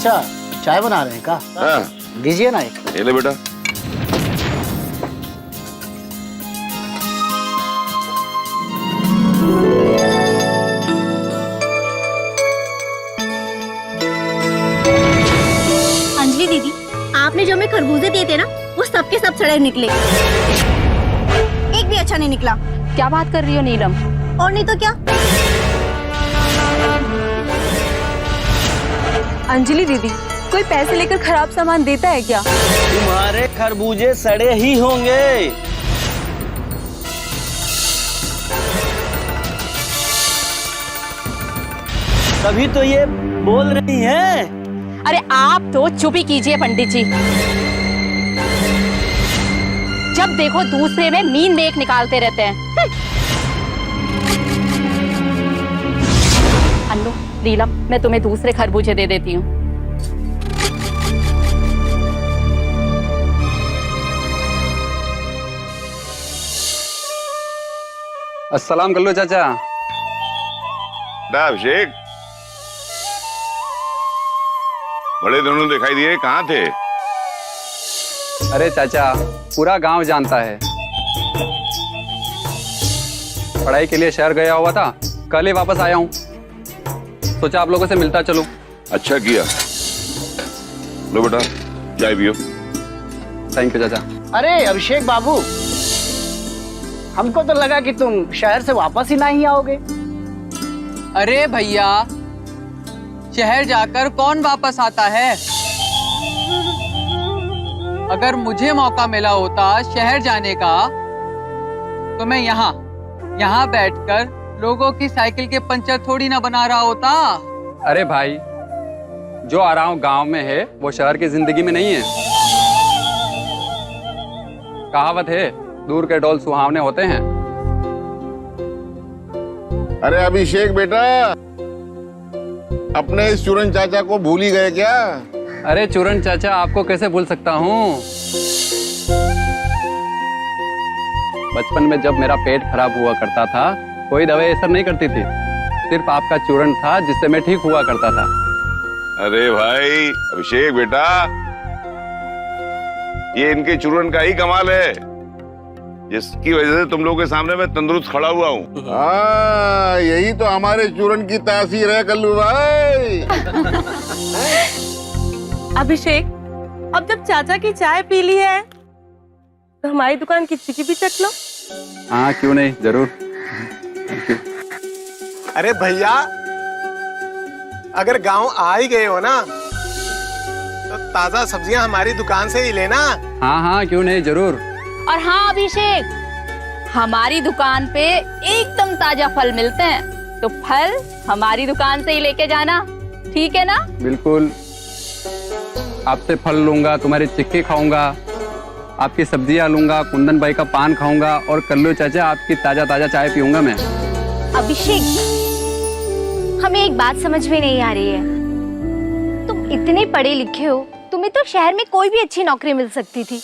चाचा चाय बना रहे हैं का? हाँ। दीजिए ना एक। ये ले बेटा। अंजलि दीदी, आपने जो हमें खरबूजे दिए थे ना, वो सबके सब सड़े निकले, एक भी अच्छा नहीं निकला। क्या बात कर रही हो नीलम? और नहीं तो क्या। अंजलि दीदी, कोई पैसे लेकर खराब सामान देता है क्या? तुम्हारे खरबूजे सड़े ही होंगे। तभी तो ये बोल रही हैं। अरे आप तो चुप ही कीजिए पंडित जी। जब देखो दूसरे में मीन मेख निकालते रहते हैं। अन्नू, नीलम, मैं तुम्हें दूसरे खरबूजे दे देती हूँ। अस्सलाम कल्लू चाचा। अभिषेक, बड़े दोनों दिखाई दिए, कहाँ थे? अरे चाचा, पूरा गांव जानता है। पढ़ाई के लिए शहर गया हुआ था, कल ही वापस आया हूँ। सोचा आप लोगों से मिलता चलूं। अच्छा किया। लो बेटा, चाय पियो। थैंक यू चाचा। अरे अभिषेक बाबू, हमको तो लगा कि तुम शहर से वापस ही नहीं आओगे। अरे भैया, शहर जाकर कौन वापस आता है? अगर मुझे मौका मिला होता शहर जाने का, तो मैं यहाँ बैठकर लोगों की साइकिल के पंचर थोड़ी ना बना रहा होता। अरे भाई, जो आराम गांव में है वो शहर की जिंदगी में नहीं है। कहावत है, दूर के डोल सुहावने होते हैं। अरे अभिषेक बेटा, अपने इस चूरन चाचा को भूल ही गए क्या? अरे चूरन चाचा, आपको कैसे भूल सकता हूँ। बचपन में जब मेरा पेट खराब हुआ करता था, कोई दवाई असर नहीं करती थी। सिर्फ आपका चूरन था जिससे मैं ठीक हुआ करता था। अरे भाई अभिषेक बेटा, ये इनके चूरन का ही कमाल है, जिसकी वजह से तुम लोगों के सामने मैं तंदुरुस्त खड़ा हुआ हूँ। हाँ, यही तो हमारे चूरन की तासीर है कल्लू भाई। अभिषेक, अब जब चाचा की चाय पी ली है, तो हमारी दुकान की चिक्की भी चख लो। हाँ क्यों नहीं, जरूर। अरे भैया, अगर गांव आ ही गए हो ना, तो ताजा सब्जियां हमारी दुकान से ही लेना। हाँ हाँ क्यों नहीं, जरूर। और हाँ अभिषेक, हमारी दुकान पे एकदम ताजा फल मिलते हैं, तो फल हमारी दुकान से ही लेके जाना, ठीक है ना? बिल्कुल, आपसे फल लूंगा, तुम्हारी चिक्की खाऊंगा, आपकी सब्जियां लूंगा, कुंदन भाई का पान खाऊंगा, और कल्लू चाचा आपकी ताजा ताजा चाय पीऊंगा मैं। अभिषेक, हमें एक बात समझ में नहीं आ रही है। तुम इतने पढ़े लिखे हो, तुम्हें तो शहर में कोई भी अच्छी नौकरी मिल सकती थी,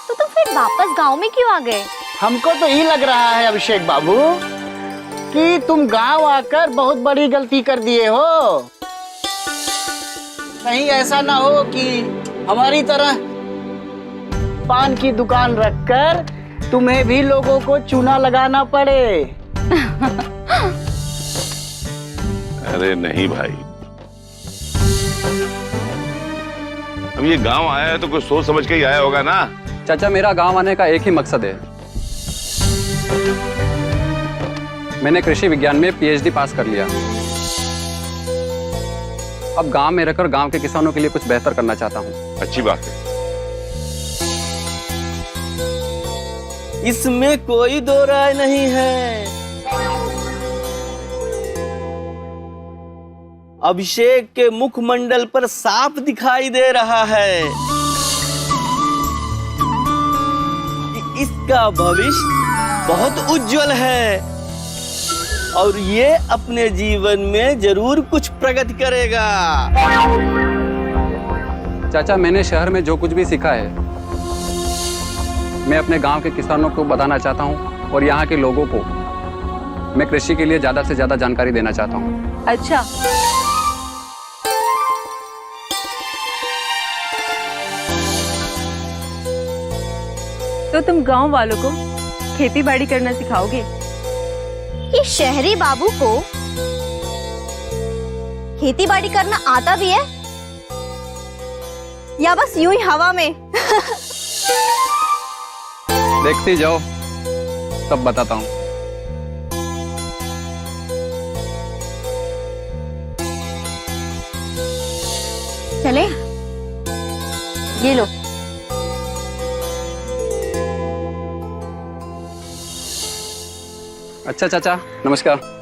तो तुम फिर वापस गांव में क्यों आ गए? हमको तो यही लग रहा है अभिषेक बाबू कि तुम गांव आकर बहुत बड़ी गलती कर दिए हो। कहीं ऐसा ना हो कि हमारी तरह पान की दुकान रखकर तुम्हें भी लोगों को चूना लगाना पड़े। अरे नहीं भाई, अब ये गांव आया है तो कुछ सोच समझ के ही आया होगा ना। चाचा, मेरा गांव आने का एक ही मकसद है। मैंने कृषि विज्ञान में पीएचडी पास कर लिया। अब गांव में रहकर गांव के किसानों के लिए कुछ बेहतर करना चाहता हूँ। अच्छी बात है। इसमें कोई दो राय नहीं है। अभिषेक के मुखमंडल पर साफ दिखाई दे रहा है कि इसका भविष्य बहुत उज्जवल है और ये अपने जीवन में जरूर कुछ प्रगति करेगा। चाचा, मैंने शहर में जो कुछ भी सीखा है, मैं अपने गांव के किसानों को बताना चाहता हूं और यहाँ के लोगों को मैं कृषि के लिए ज्यादा से ज्यादा जानकारी देना चाहता हूं। अच्छा, तो तुम गांव वालों को खेती बाड़ी करना सिखाओगे? कि शहरी बाबू को खेती बाड़ी करना आता भी है या बस यूं ही हवा में? देखती जाओ, तब बताता हूँ। चले, ये लो। अच्छा चाचा, नमस्कार।